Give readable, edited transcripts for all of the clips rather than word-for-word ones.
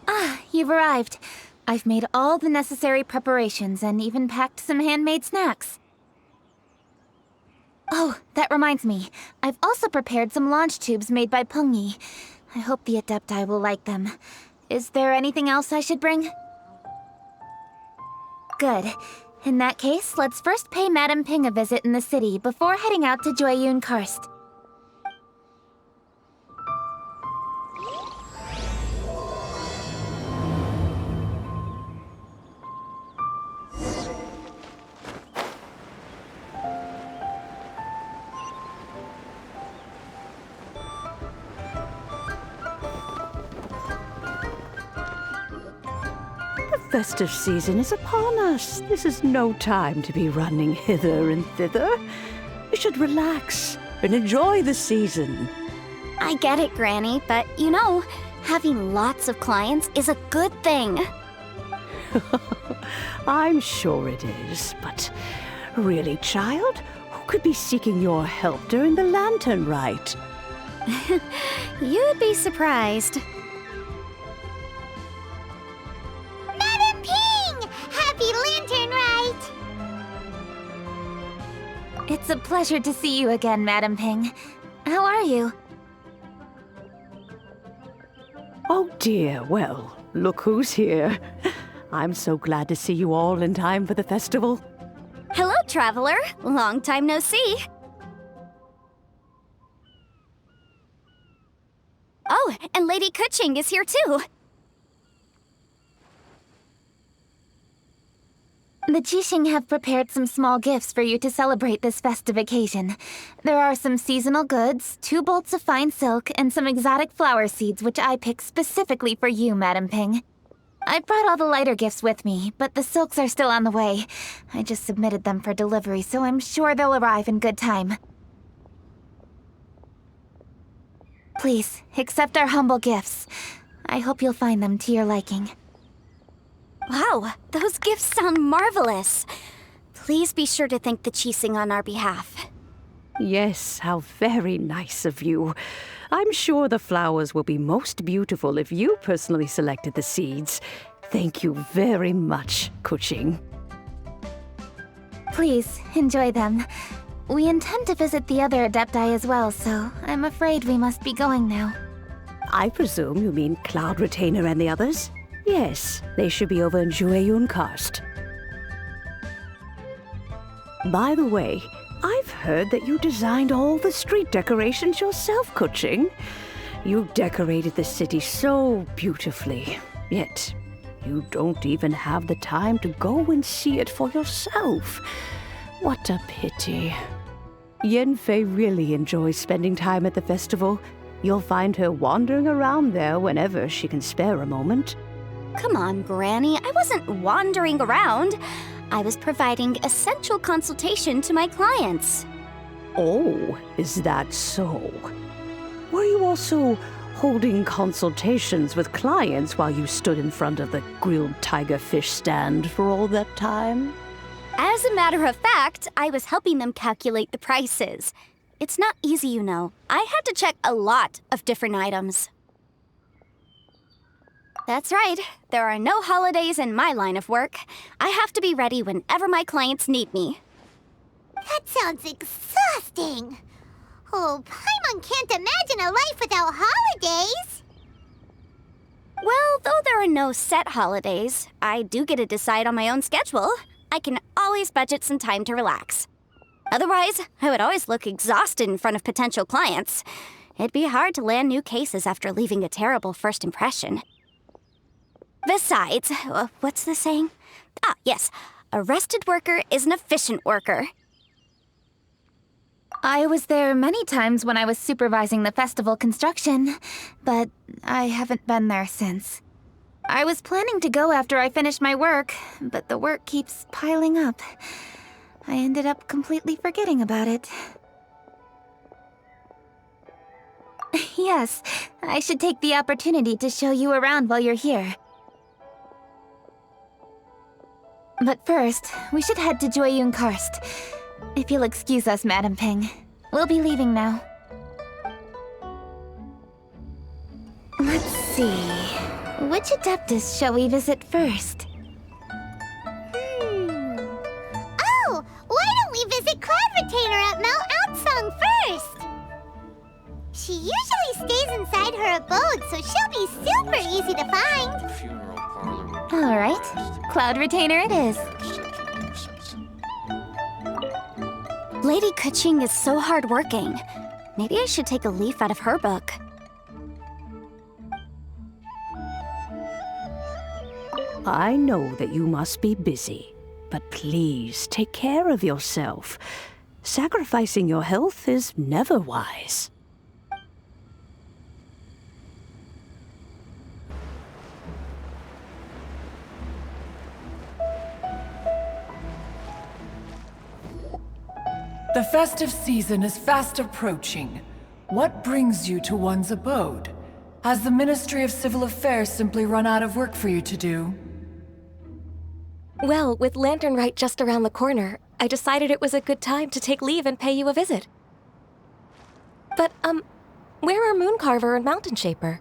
Ah, you've arrived. I've made all the necessary preparations and even packed some handmade snacks. Oh, that reminds me. I've also prepared some launch tubes made by Pengyi. I hope the Adepti will like them. Is there anything else I should bring? Good. In that case, let's first pay Madame Ping a visit in the city before heading out to Jueyun Karst. The festive season is upon us. This is no time to be running hither and thither. We should relax and enjoy the season. I get it, Granny, but you know, having lots of clients is a good thing. I'm sure it is, but really, child, who could be seeking your help during the lantern rite? You'd be surprised. Madam Ping! Happy Lantern Rite! It's a pleasure to see you again, Madame Ping. How are you? Oh dear, well, look who's here. I'm so glad to see you all in time for the festival. Hello, traveler. Long time no see. Oh, and Lady Kuching is here too. The Qixing have prepared some small gifts for you to celebrate this festive occasion. There are some seasonal goods, 2 bolts of fine silk, and some exotic flower seeds which I picked specifically for you, Madame Ping. I brought all the lighter gifts with me, but the silks are still on the way. I just submitted them for delivery, so I'm sure they'll arrive in good time. Please, accept our humble gifts. I hope you'll find them to your liking. Wow, those gifts sound marvelous. Please be sure to thank the Qixing on our behalf. Yes, how very nice of you. I'm sure the flowers will be most beautiful if you personally selected the seeds. Thank you very much, Kuching. Please, enjoy them. We intend to visit the other Adepti as well, so I'm afraid we must be going now. I presume you mean Cloud Retainer and the others? Yes, they should be over in Jueyun Karst. By the way, I've heard that you designed all the street decorations yourself, Kuching. You decorated the city so beautifully, yet you don't even have the time to go and see it for yourself. What a pity. Yanfei really enjoys spending time at the festival. You'll find her wandering around there whenever she can spare a moment. Come on, Granny. I wasn't wandering around. I was providing essential consultation to my clients. Oh, is that so? Were you also holding consultations with clients while you stood in front of the grilled tiger fish stand for all that time? As a matter of fact, I was helping them calculate the prices. It's not easy, you know. I had to check a lot of different items. That's right. There are no holidays in my line of work. I have to be ready whenever my clients need me. That sounds exhausting. Oh, Paimon can't imagine a life without holidays. Well, though there are no set holidays, I do get to decide on my own schedule. I can always budget some time to relax. Otherwise, I would always look exhausted in front of potential clients. It'd be hard to land new cases after leaving a terrible first impression. Besides, what's the saying? Ah, yes. A rested worker is an efficient worker. I was there many times when I was supervising the festival construction, but I haven't been there since. I was planning to go after I finished my work, but the work keeps piling up. I ended up completely forgetting about it. Yes, I should take the opportunity to show you around while you're here. But first, we should head to Jueyun Karst. If you'll excuse us, Madame Ping. We'll be leaving now. see. Which Adeptus shall we visit first? Oh, why don't we visit Cloud Retainer at Mount Outsong first? She usually stays inside her abode, so she'll be super easy to find. All right, Cloud Retainer it is. Lady Kuching is so hardworking. Maybe I should take a leaf out of her book. I know that you must be busy, but please take care of yourself. Sacrificing your health is never wise. The festive season is fast approaching. What brings you to one's abode? Has the Ministry of Civil Affairs simply run out of work for you to do? Well, with Lantern Rite just around the corner, I decided it was a good time to take leave and pay you a visit. But, where are Mooncarver and Mountain Shaper?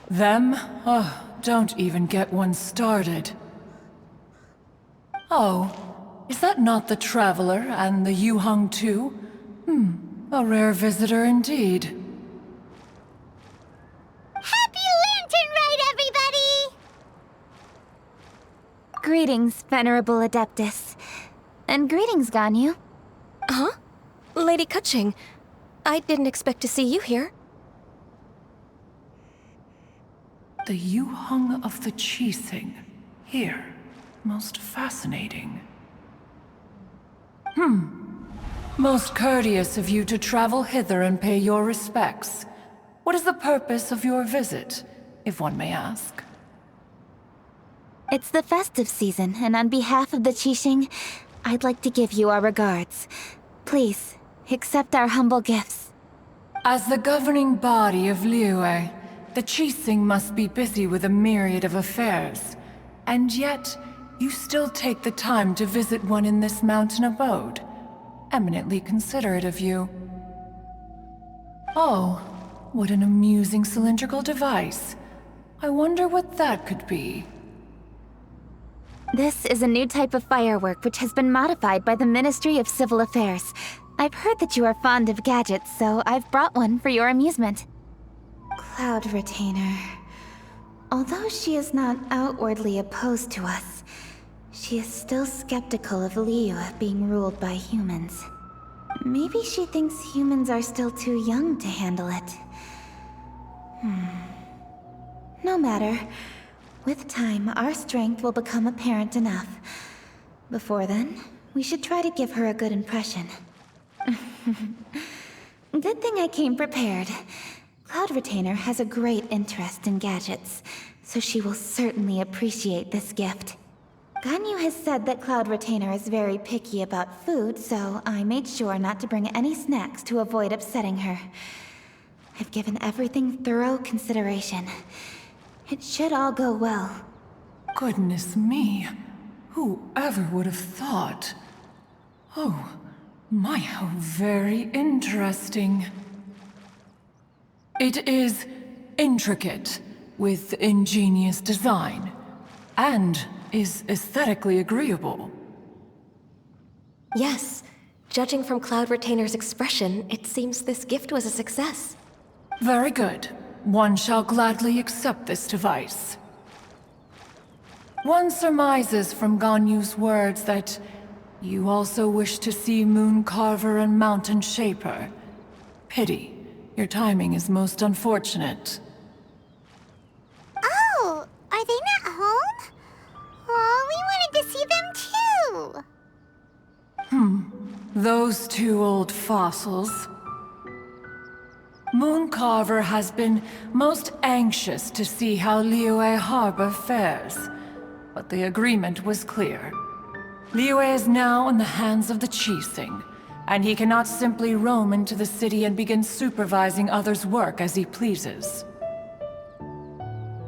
Them? Oh, don't even get one started. Oh, is that not the Traveler and the Yuheng too? A rare visitor indeed. Happy Lantern Rite, everybody! Greetings, Venerable Adeptus. And greetings, Ganyu. Huh? Lady Kuching, I didn't expect to see you here. The Yuheng of the Qixing. Here. Most fascinating. Most courteous of you to travel hither and pay your respects. What is the purpose of your visit, if one may ask? It's the festive season, and on behalf of the Qixing, I'd like to give you our regards. Please, accept our humble gifts. As the governing body of Liyue, the Qixing must be busy with a myriad of affairs. And yet, you still take the time to visit one in this mountain abode. Eminently considerate of you. Oh, what an amusing cylindrical device. I wonder what that could be. This is a new type of firework which has been modified by the Ministry of Civil Affairs. I've heard that you are fond of gadgets, so I've brought one for your amusement. Cloud Retainer. Although she is not outwardly opposed to us, she is still skeptical of Liyue being ruled by humans. Maybe she thinks humans are still too young to handle it. No matter. With time, our strength will become apparent enough. Before then, we should try to give her a good impression. Good thing I came prepared. Cloud Retainer has a great interest in gadgets, so she will certainly appreciate this gift. Ganyu has said that Cloud Retainer is very picky about food, so I made sure not to bring any snacks to avoid upsetting her. I've given everything thorough consideration. It should all go well. Goodness me. Whoever would have thought? Oh, my, how very interesting. It is intricate, with ingenious design, and is aesthetically agreeable. Yes. Judging from Cloud Retainer's expression, it seems this gift was a success. Very good. One shall gladly accept this device. One surmises from Ganyu's words that you also wish to see Mooncarver and Mountain Shaper. Pity. Your timing is most unfortunate. Oh, are they not home? Oh, we wanted to see them too. Those two old fossils. Mooncarver has been most anxious to see how Liyue Harbor fares, but the agreement was clear. Liyue is now in the hands of the Qixing, and he cannot simply roam into the city and begin supervising others' work as he pleases.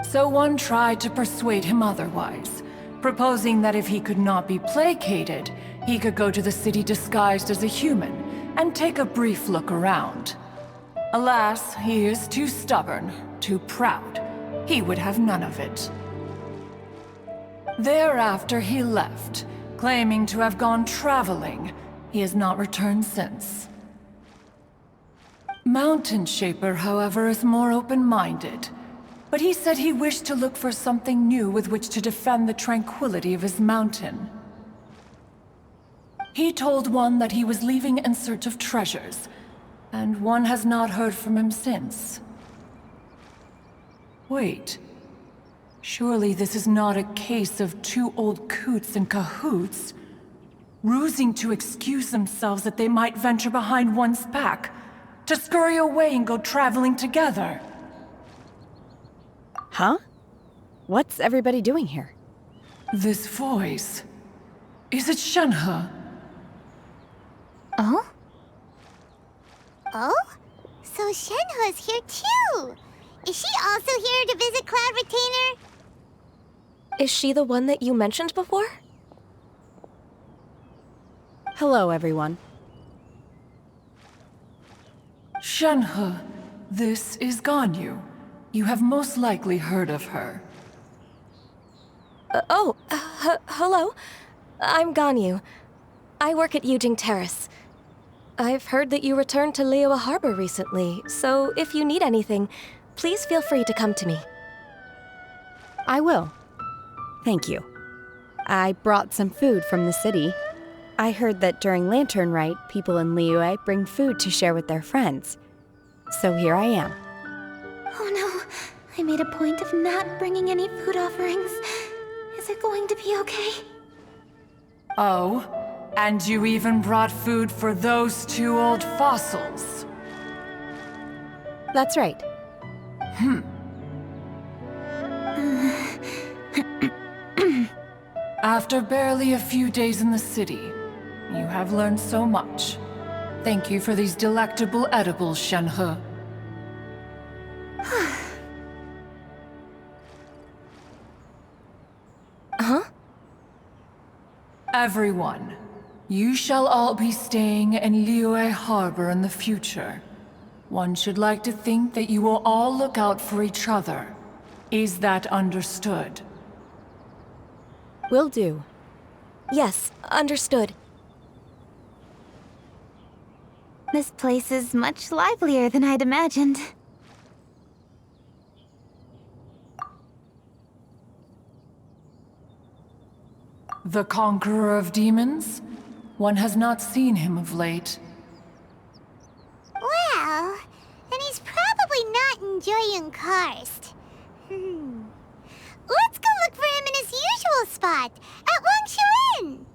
So one tried to persuade him otherwise, proposing that if he could not be placated, he could go to the city disguised as a human, and take a brief look around. Alas, he is too stubborn, too proud. He would have none of it. Thereafter he left, claiming to have gone traveling. He has not returned since. Mountain Shaper, however, is more open-minded. But he said he wished to look for something new with which to defend the tranquility of his mountain. He told one that he was leaving in search of treasures, and one has not heard from him since. Wait. Surely this is not a case of two old coots in cahoots, rusing to excuse themselves that they might venture behind one's back, to scurry away and go traveling together. Huh? What's everybody doing here? This voice... Is it Shenhe? Oh? Oh? So Shenhe's here too! Is she also here to visit Cloud Retainer? Is she the one that you mentioned before? Hello, everyone. Shenhe, this is Ganyu. You have most likely heard of her. Hello. I'm Ganyu. I work at Yujing Terrace. I've heard that you returned to Liyue Harbor recently, so if you need anything, please feel free to come to me. I will. Thank you. I brought some food from the city. I heard that during Lantern Rite, people in Liyue bring food to share with their friends. So here I am. Oh no, I made a point of not bringing any food offerings. Is it going to be okay? Oh, and you even brought food for those two old fossils. That's right. After barely a few days in the city, you have learned so much. Thank you for these delectable edibles, Shenhe. Huh? Everyone, you shall all be staying in Liyue Harbor in the future. One should like to think that you will all look out for each other. Is that understood? Will do. Yes, understood. This place is much livelier than I'd imagined. The Conqueror of Demons? One has not seen him of late. Well, then he's probably not enjoying Karst. Let's go look for him in his usual spot, at Wangshu Inn!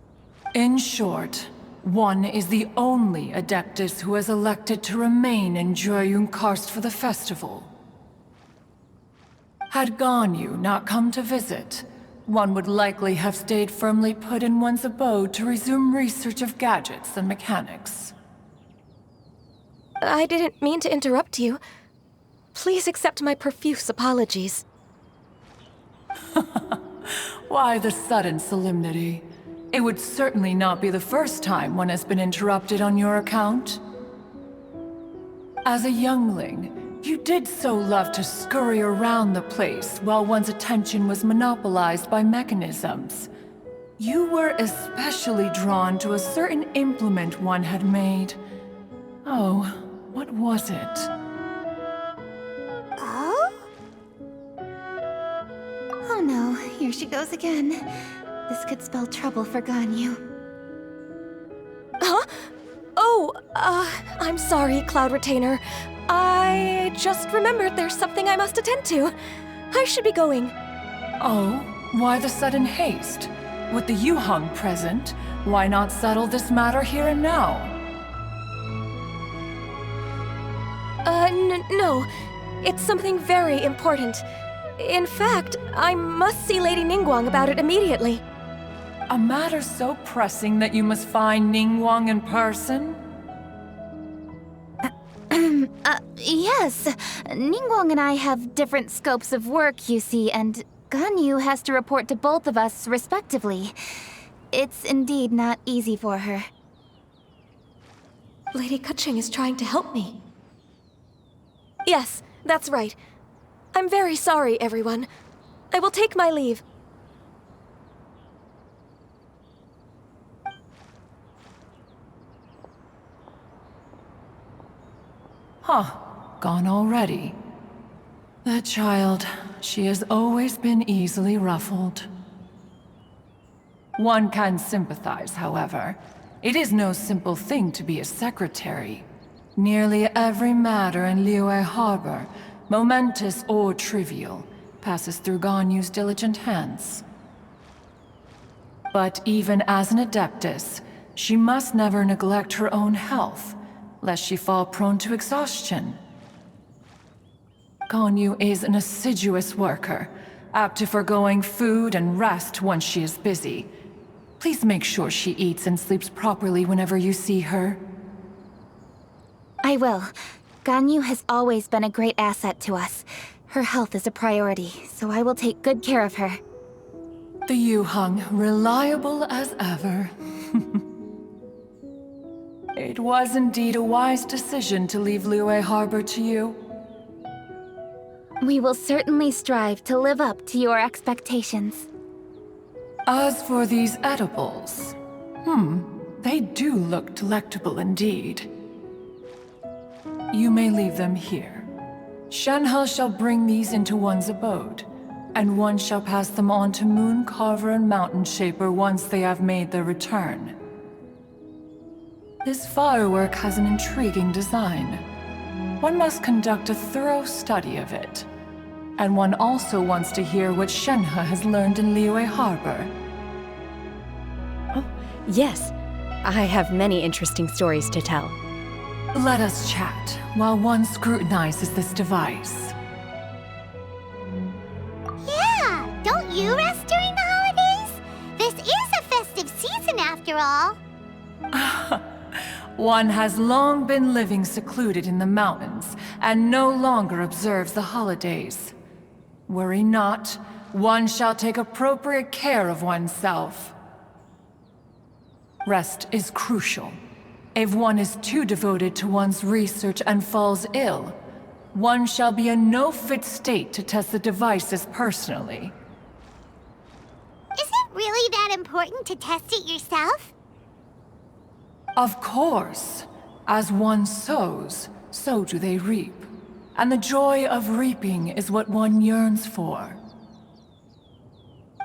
In short, one is the only Adeptus who has elected to remain in Joyun Karst for the festival. Had Ganyu not come to visit, one would likely have stayed firmly put in one's abode to resume research of gadgets and mechanics. I didn't mean to interrupt you. Please accept my profuse apologies. Why the sudden solemnity? It would certainly not be the first time one has been interrupted on your account. As a youngling, you did so love to scurry around the place while one's attention was monopolized by mechanisms. You were especially drawn to a certain implement one had made. Oh, what was it? Oh? Oh no, here she goes again. This could spell trouble for Ganyu. Huh? Oh, I'm sorry, Cloud Retainer. I just remembered there's something I must attend to. I should be going. Oh, why the sudden haste? With the Yuheng present, why not settle this matter here and now? No. It's something very important. In fact, I must see Lady Ningguang about it immediately. A matter so pressing that you must find Ningguang in person? Yes. Ningguang and I have different scopes of work, you see, and Ganyu has to report to both of us respectively. It's indeed not easy for her. Lady Keqing is trying to help me. Yes, that's right. I'm very sorry, everyone. I will take my leave. Huh, gone already. That child, she has always been easily ruffled. One can sympathize, however. It is no simple thing to be a secretary. Nearly every matter in Liyue Harbor, momentous or trivial, passes through Ganyu's diligent hands. But even as an adeptus, she must never neglect her own health, lest she fall prone to exhaustion. Ganyu is an assiduous worker, apt to forgoing food and rest once she is busy. Please make sure she eats and sleeps properly whenever you see her. I will. Ganyu has always been a great asset to us. Her health is a priority, so I will take good care of her. The Yuheng, reliable as ever. It was indeed a wise decision to leave Liyue Harbor to you. We will certainly strive to live up to your expectations. As for these edibles, they do look delectable indeed. You may leave them here. Shenhe shall bring these into one's abode, and one shall pass them on to Moon Carver and Mountain Shaper once they have made their return. This firework has an intriguing design. One must conduct a thorough study of it. And one also wants to hear what Shenhe has learned in Liyue Harbor. Oh, yes. I have many interesting stories to tell. Let us chat while one scrutinizes this device. Yeah, don't you rest during the holidays? This is a festive season after all. One has long been living secluded in the mountains and no longer observes the holidays. Worry not, one shall take appropriate care of oneself. Rest is crucial. If one is too devoted to one's research and falls ill, one shall be in no fit state to test the devices personally. Is it really that important to test it yourself? Of course. As one sows, so do they reap. And the joy of reaping is what one yearns for.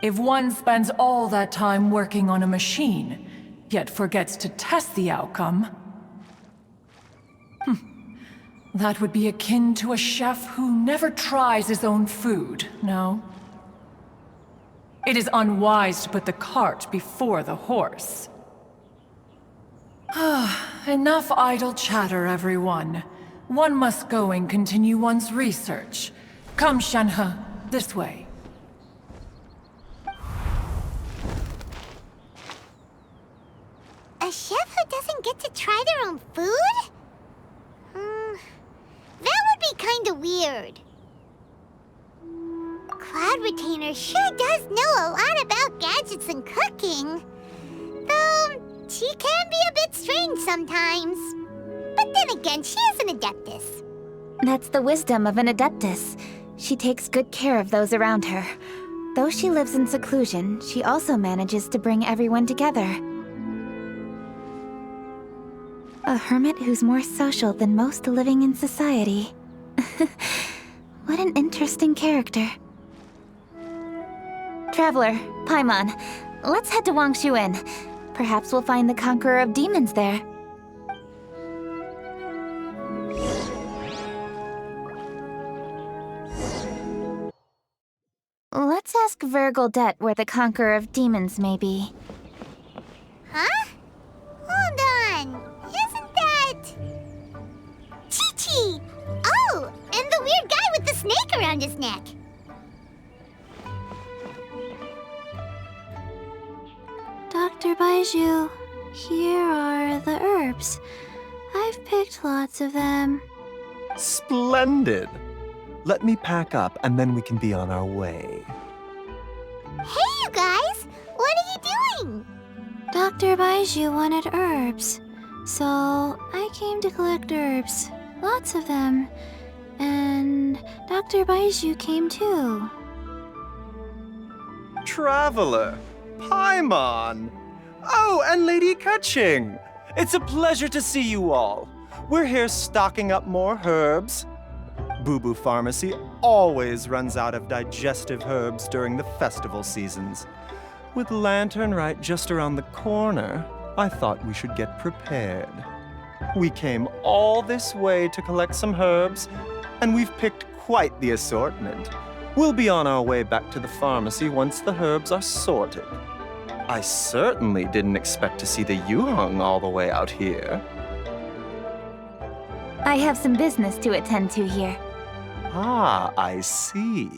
If one spends all that time working on a machine, yet forgets to test the outcome, that would be akin to a chef who never tries his own food, no? It is unwise to put the cart before the horse. Enough idle chatter, everyone. One must go and continue one's research. Come, Shenhe, this way. A chef who doesn't get to try their own food? That would be kinda weird. Cloud Retainer sure does know a lot about gadgets and cooking. Though, she can be a bit strange sometimes. But then again, she is an adeptus. That's the wisdom of an adeptus. She takes good care of those around her. Though she lives in seclusion, she also manages to bring everyone together. A hermit who's more social than most living in society. What an interesting character. Traveler, Paimon, let's head to Wangshu Inn. Perhaps we'll find the Conqueror of Demons there. Let's ask Vergildet where the Conqueror of Demons may be. Huh? Hold on. Isn't that... Chi-Chi! Oh, and the weird guy with the snake around his neck. Dr. Baiju, here are the herbs. I've picked lots of them. Splendid! Let me pack up and then we can be on our way. Hey, you guys! What are you doing? Dr. Baiju wanted herbs. So I came to collect herbs. Lots of them. And Dr. Baiju came too. Traveler, Paimon. Oh, and Lady Kaching. It's a pleasure to see you all. We're here stocking up more herbs. Boo Boo Pharmacy always runs out of digestive herbs during the festival seasons. With Lantern Rite just around the corner, I thought we should get prepared. We came all this way to collect some herbs, and we've picked quite the assortment. We'll be on our way back to the pharmacy once the herbs are sorted. I certainly didn't expect to see the Yuheng all the way out here. I have some business to attend to here. Ah, I see.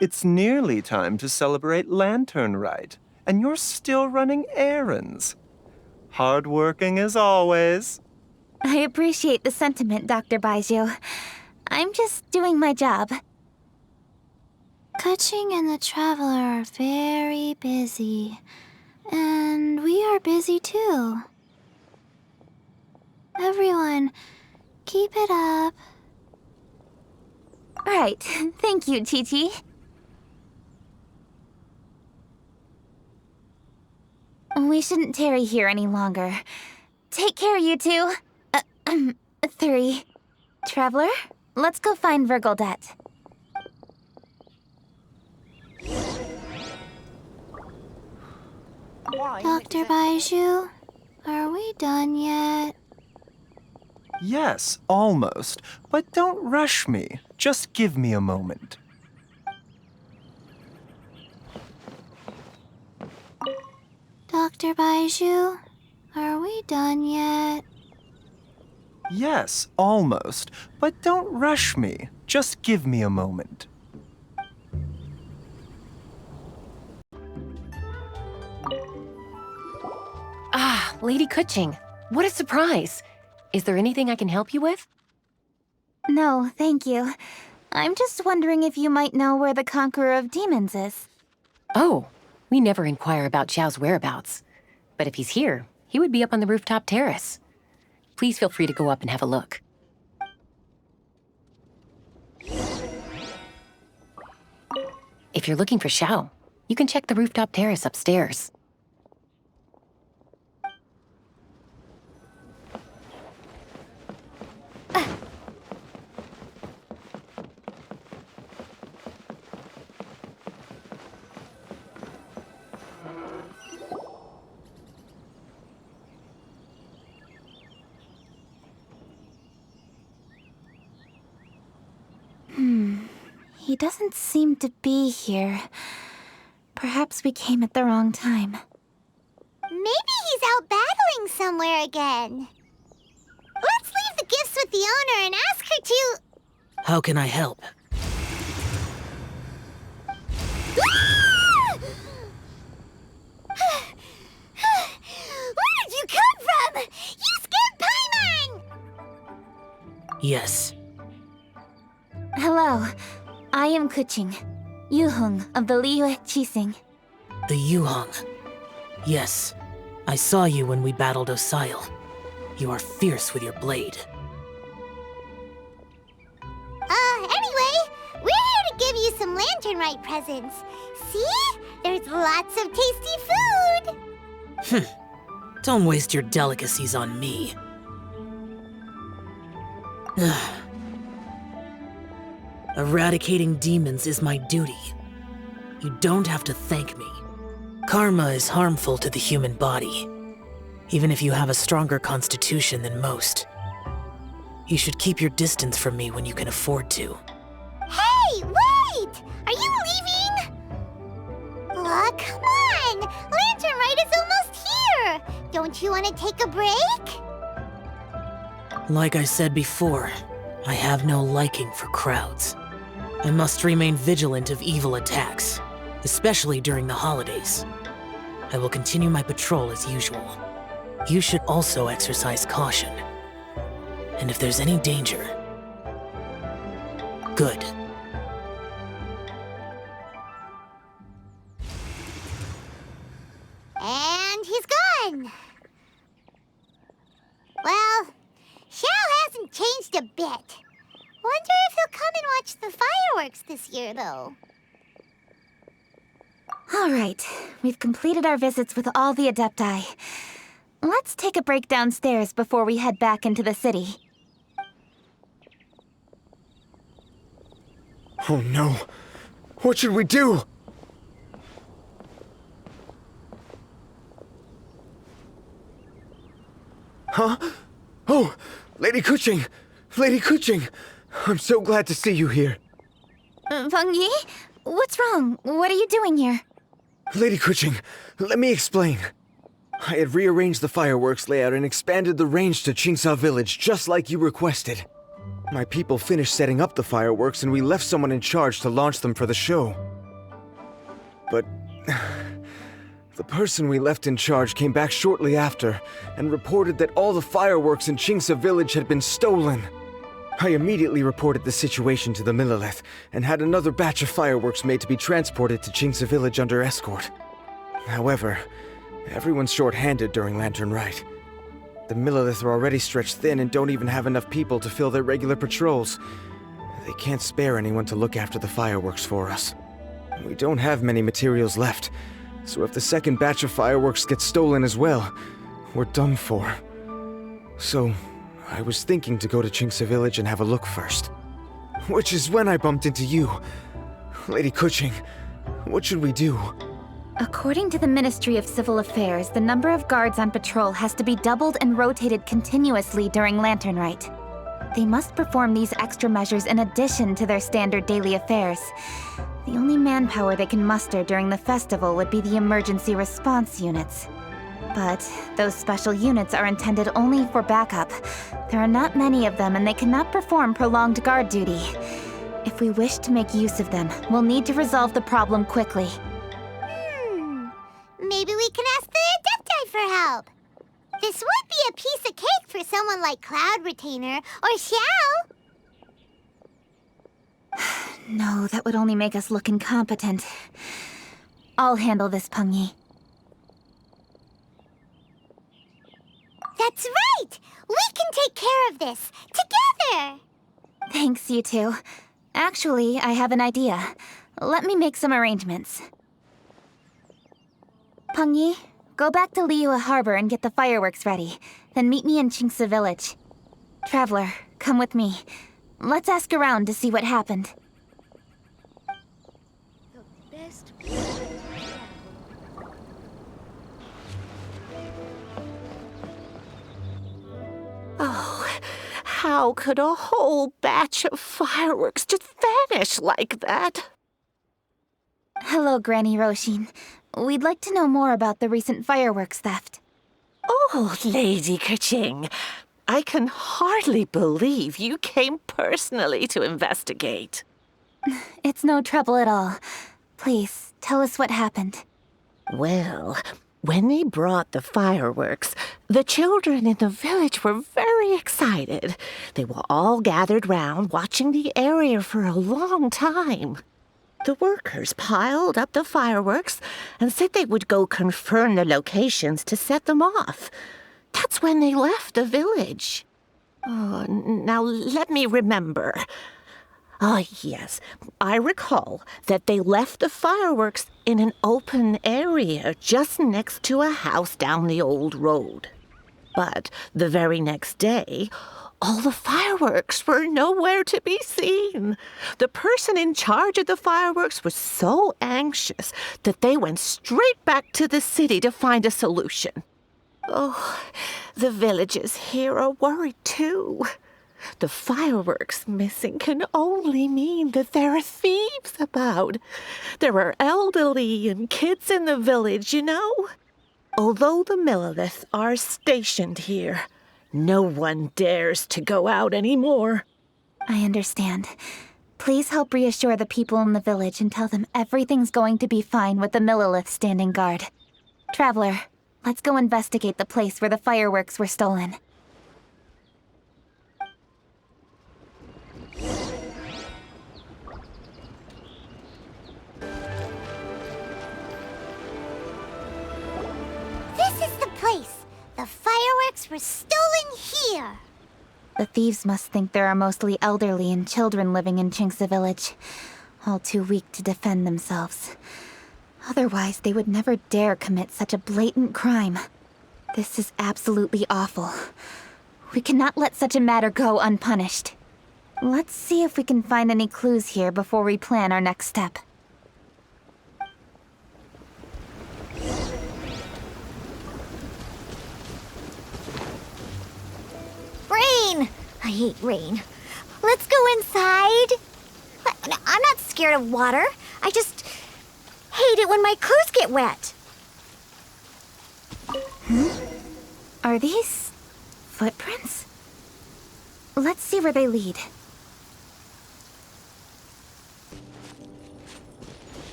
It's nearly time to celebrate Lantern Rite, and you're still running errands. Hardworking as always. I appreciate the sentiment, Dr. Baiju. I'm just doing my job. Kaching and the Traveler are very busy. And we are busy too. Everyone, keep it up. Right. Thank you, Chi-Chi. We shouldn't tarry here any longer. Take care, you two. 3. Traveler, let's go find Virgoldet. Dr. Baiju, are we done yet? Yes, almost. But don't rush me. Just give me a moment. Dr. Baiju, are we done yet? Yes, almost. But don't rush me. Just give me a moment. Ah, Lady Kuching, what a surprise. Is there anything I can help you with? No, thank you. I'm just wondering if you might know where the Conqueror of Demons is. Oh, we never inquire about Xiao's whereabouts. But if he's here, he would be up on the rooftop terrace. Please feel free to go up and have a look. If you're looking for Xiao, you can check the rooftop terrace upstairs. He doesn't seem to be here. Perhaps we came at the wrong time. Maybe he's out battling somewhere again. Let's leave the gifts with the owner and ask her to... How can I help? Where did you come from? You scared Paimon! Yes. Hello, I am Kuching, Yuheng of the Liyue Qixing. The Yuheng. Yes. I saw you when we battled Osile. You are fierce with your blade. Anyway, we're here to give you some Lantern Rite presents. See? There's lots of tasty food! Don't waste your delicacies on me. Eradicating demons is my duty. You don't have to thank me. Karma is harmful to the human body, even if you have a stronger constitution than most. You should keep your distance from me when you can afford to. Hey, wait! Are you leaving? Oh, come on! Lantern Rite is almost here! Don't you want to take a break? Like I said before, I have no liking for crowds. I must remain vigilant of evil attacks, especially during the holidays. I will continue my patrol as usual. You should also exercise caution. And if there's any danger... Good. And he's gone! Well, Xiao hasn't changed a bit. Wonder if he'll come and watch the fireworks this year, though. All right, we've completed our visits with all the Adepti. Let's take a break downstairs before we head back into the city. Oh no! What should we do? Huh? Oh, Lady Kuching! Lady Kuching! I'm so glad to see you here. Feng Yi? What's wrong? What are you doing here? Lady Kuching, let me explain. I had rearranged the fireworks layout and expanded the range to Qingsa Village just like you requested. My people finished setting up the fireworks and we left someone in charge to launch them for the show. But the person we left in charge came back shortly after and reported that all the fireworks in Qingsa Village had been stolen. I immediately reported the situation to the Millelith and had another batch of fireworks made to be transported to Qingsa Village under escort. However, everyone's short-handed during Lantern Rite. The Millelith are already stretched thin and don't even have enough people to fill their regular patrols. They can't spare anyone to look after the fireworks for us. We don't have many materials left, so if the second batch of fireworks gets stolen as well, we're done for. So, I was thinking to go to Qingsa Village and have a look first. Which is when I bumped into you. Lady Kuching, what should we do? According to the Ministry of Civil Affairs, the number of guards on patrol has to be doubled and rotated continuously during Lantern Rite. They must perform these extra measures in addition to their standard daily affairs. The only manpower they can muster during the festival would be the emergency response units. But those special units are intended only for backup. There are not many of them and they cannot perform prolonged guard duty. If we wish to make use of them, we'll need to resolve the problem quickly. Maybe we can ask the Adepti for help. This would be a piece of cake for someone like Cloud Retainer or Xiao. No, that would only make us look incompetent. I'll handle this, Peng Yi. That's right! We can take care of this, together! Thanks, you two. Actually, I have an idea. Let me make some arrangements. Peng Yi, go back to Liyue Harbor and get the fireworks ready. Then meet me in Qingsa Village. Traveler, come with me. Let's ask around to see what happened. Oh, how could a whole batch of fireworks just vanish like that? Hello, Granny Roshin. We'd like to know more about the recent fireworks theft. Oh, Lady Kuching, I can hardly believe you came personally to investigate. It's no trouble at all. Please, tell us what happened. Well, when they brought the fireworks, the children in the village were very excited. They were all gathered round, watching the area for a long time. The workers piled up the fireworks and said they would go confirm the locations to set them off. That's when they left the village. Oh, now let me remember. Ah, yes, I recall that they left the fireworks in an open area just next to a house down the old road. But the very next day, all the fireworks were nowhere to be seen. The person in charge of the fireworks was so anxious that they went straight back to the city to find a solution. Oh, the villagers here are worried too. The fireworks missing can only mean that there are thieves about. There are elderly and kids in the village, you know. Although the Millelith are stationed here, no one dares to go out anymore. I understand. Please help reassure the people in the village and tell them everything's going to be fine with the Millelith standing guard. Traveler, let's go investigate the place where the fireworks were stolen. This is the place. The fireworks were stolen here? The thieves must think there are mostly elderly and children living in Chinxa village, all too weak to defend themselves. Otherwise, they would never dare commit such a blatant crime. This is absolutely awful. We cannot let such a matter go unpunished. Let's see if we can find any clues here before we plan our next step. Rain! I hate rain. Let's go inside. I'm not scared of water. I just hate it when my clothes get wet. Are these footprints? Let's see where they lead.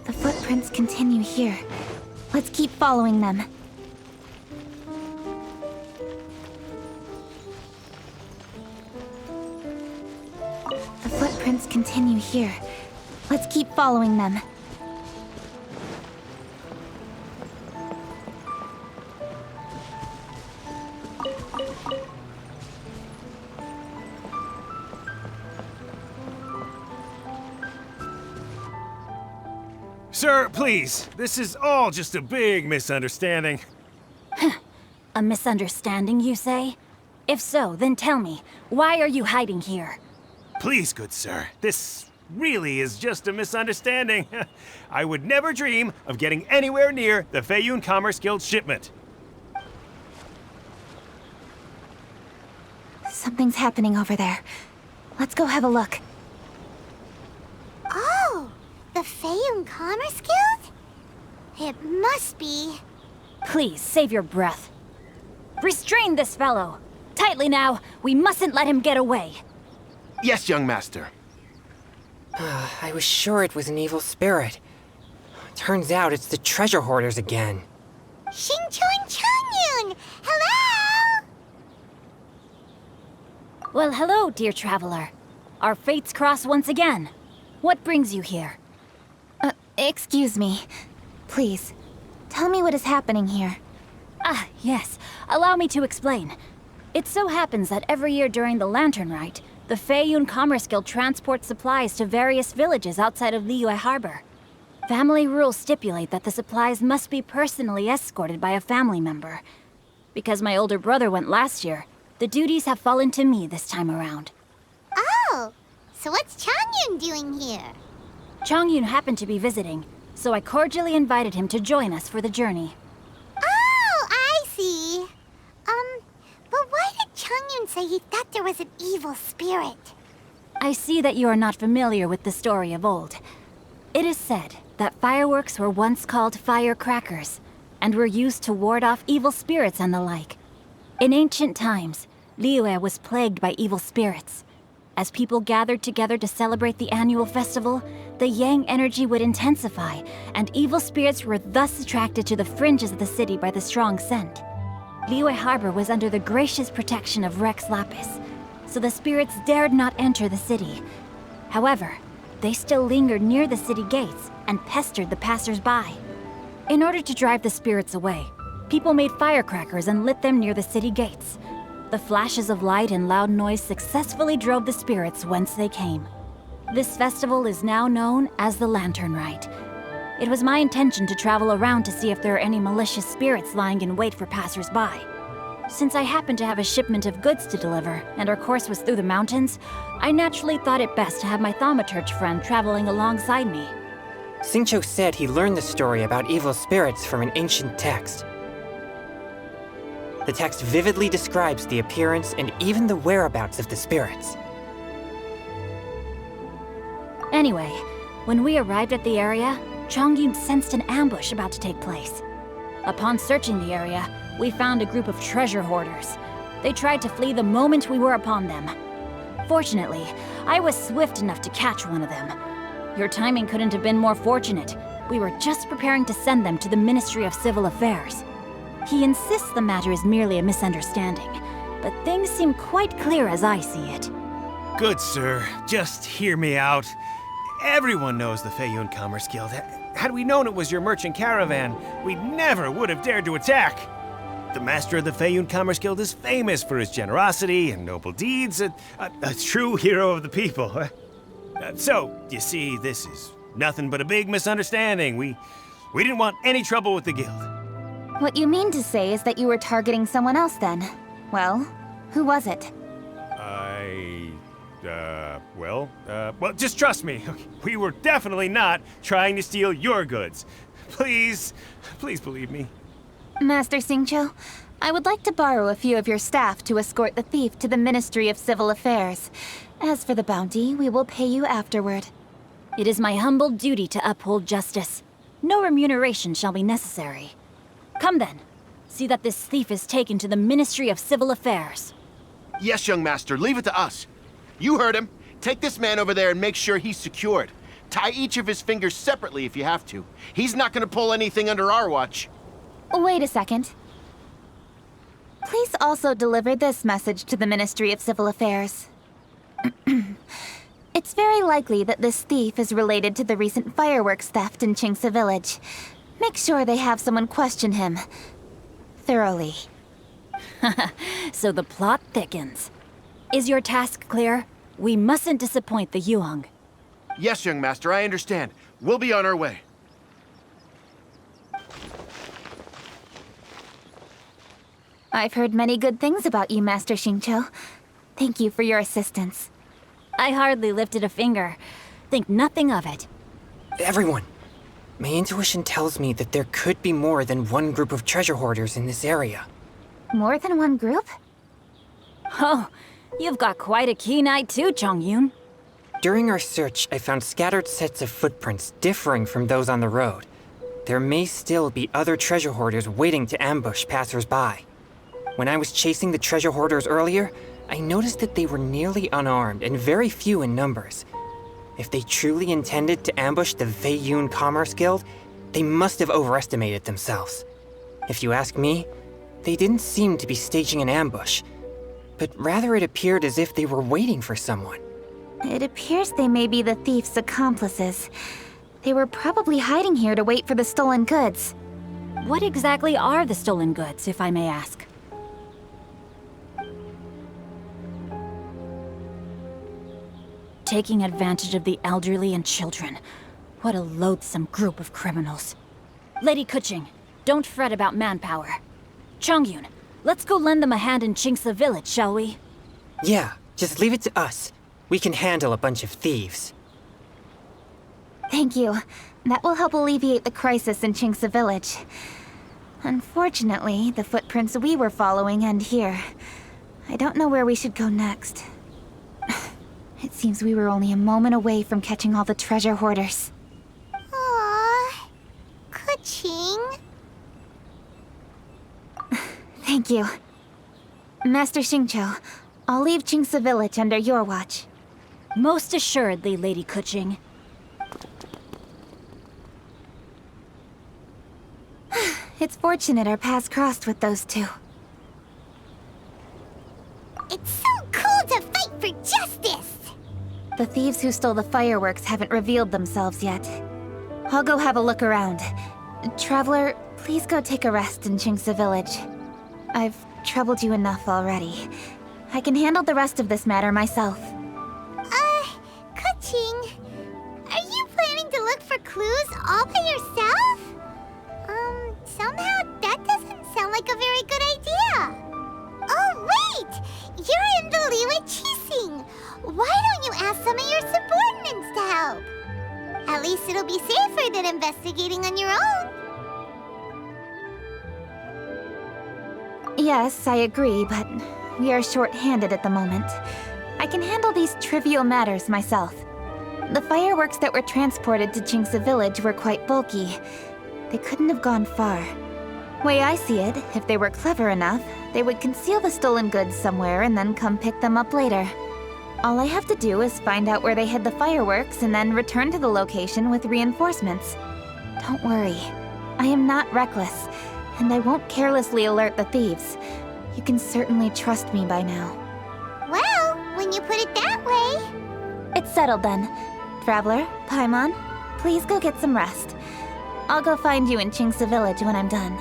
The footprints continue here. Let's keep following them. The footprints continue here. Let's keep following them. Sir, please, this is all just a big misunderstanding. A misunderstanding, you say? If so, then tell me, why are you hiding here? Please, good sir, this really is just a misunderstanding. I would never dream of getting anywhere near the Feiyun Commerce Guild shipment. Something's happening over there. Let's go have a look. Oh, the Feiyun Commerce Guild? It must be. Please, save your breath. Restrain this fellow. Tightly now, we mustn't let him get away. Yes, young master. I was sure it was an evil spirit. Turns out it's the treasure hoarders again. Xingqiu Changyun! Hello! Well, hello, dear traveler. Our fates cross once again. What brings you here? Excuse me. Please, tell me what is happening here. Ah, yes. Allow me to explain. It so happens that every year during the Lantern Rite, the Feiyun Commerce Guild transports supplies to various villages outside of Liyue Harbor. Family rules stipulate that the supplies must be personally escorted by a family member. Because my older brother went last year, the duties have fallen to me this time around. Oh, so what's Changyun doing here? Changyun happened to be visiting, so I cordially invited him to join us for the journey. Oh, I see. But why did Changyun say he thought there was an evil spirit? I see that you are not familiar with the story of old. It is said that fireworks were once called firecrackers, and were used to ward off evil spirits and the like. In ancient times, Liyue was plagued by evil spirits. As people gathered together to celebrate the annual festival, the yang energy would intensify, and evil spirits were thus attracted to the fringes of the city by the strong scent. Liyue Harbor was under the gracious protection of Rex Lapis, so the spirits dared not enter the city. However, they still lingered near the city gates and pestered the passers-by. In order to drive the spirits away, people made firecrackers and lit them near the city gates. The flashes of light and loud noise successfully drove the spirits whence they came. This festival is now known as the Lantern Rite. It was my intention to travel around to see if there are any malicious spirits lying in wait for passers-by. Since I happened to have a shipment of goods to deliver, and our course was through the mountains, I naturally thought it best to have my thaumaturge friend traveling alongside me. Xingqiu said he learned the story about evil spirits from an ancient text. The text vividly describes the appearance and even the whereabouts of the spirits. Anyway, when we arrived at the area, Changyun sensed an ambush about to take place. Upon searching the area, we found a group of treasure hoarders. They tried to flee the moment we were upon them. Fortunately, I was swift enough to catch one of them. Your timing couldn't have been more fortunate. We were just preparing to send them to the Ministry of Civil Affairs. He insists the matter is merely a misunderstanding, but things seem quite clear as I see it. Good sir, just hear me out. Everyone knows the Feiyun Commerce Guild. Had we known it was your merchant caravan, we never would have dared to attack. The master of the Feiyun Commerce Guild is famous for his generosity and noble deeds, a true hero of the people. So, you see, this is nothing but a big misunderstanding. We didn't want any trouble with the guild. What you mean to say is that you were targeting someone else then? Well, who was it? Well, just trust me. We were definitely not trying to steal your goods. Please believe me. Master Xingqiu, I would like to borrow a few of your staff to escort the thief to the Ministry of Civil Affairs. As for the bounty, we will pay you afterward. It is my humble duty to uphold justice. No remuneration shall be necessary. Come then, see that this thief is taken to the Ministry of Civil Affairs. Yes, young master, leave it to us. You heard him. Take this man over there and make sure he's secured. Tie each of his fingers separately if you have to. He's not gonna pull anything under our watch. Wait a second. Please also deliver this message to the Ministry of Civil Affairs. It's very likely that this thief is related to the recent fireworks theft in Qingce Village. Make sure they have someone question him thoroughly. So the plot thickens. Is your task clear? We mustn't disappoint the Yuang. Yes, young master, I understand. We'll be on our way. I've heard many good things about you, Master Xingqiu. Thank you for your assistance. I hardly lifted a finger. Think nothing of it. Everyone, my intuition tells me that there could be more than one group of treasure hoarders in this area. More than one group? Oh, you've got quite a keen eye too, Chongyun. During our search, I found scattered sets of footprints differing from those on the road. There may still be other treasure hoarders waiting to ambush passers-by. When I was chasing the treasure hoarders earlier, I noticed that they were nearly unarmed and very few in numbers. If they truly intended to ambush the Feiyun Commerce Guild, they must have overestimated themselves. If you ask me, they didn't seem to be staging an ambush, but rather it appeared as if they were waiting for someone. It appears they may be the thief's accomplices. They were probably hiding here to wait for the stolen goods. What exactly are the stolen goods, if I may ask? Taking advantage of the elderly and children. What a loathsome group of criminals. Lady Keqing, don't fret about manpower. Chongyun, let's go lend them a hand in Qingce Village, shall we? Yeah, just leave it to us. We can handle a bunch of thieves. Thank you. That will help alleviate the crisis in Qingce Village. Unfortunately, the footprints we were following end here. I don't know where we should go next. It seems we were only a moment away from catching all the treasure hoarders. Aww. Keqing. Thank you. Master Xingqiu, I'll leave Qingce Village under your watch. Most assuredly, Lady Keqing. It's fortunate our paths crossed with those two. It's so cool to fight for justice! The thieves who stole the fireworks haven't revealed themselves yet. I'll go have a look around. Traveler, please go take a rest in Qingce Village. I've troubled you enough already. I can handle the rest of this matter myself. Keqing, are you planning to look for clues all by yourself? Somehow that doesn't sound like a very good idea. Oh, wait! You're in the Liyue Qixing. Why don't you ask some of your subordinates to help? At least it'll be safer than investigating on your own. Yes, I agree, but we are short-handed at the moment. I can handle these trivial matters myself. The fireworks that were transported to Qingce Village were quite bulky. They couldn't have gone far. Way I see it, if they were clever enough, they would conceal the stolen goods somewhere and then come pick them up later. All I have to do is find out where they hid the fireworks and then return to the location with reinforcements. Don't worry. I am not reckless, and I won't carelessly alert the thieves. You can certainly trust me by now. Well, when you put it that way... It's settled then. Traveler, Paimon, please go get some rest. I'll go find you in Qingce Village when I'm done.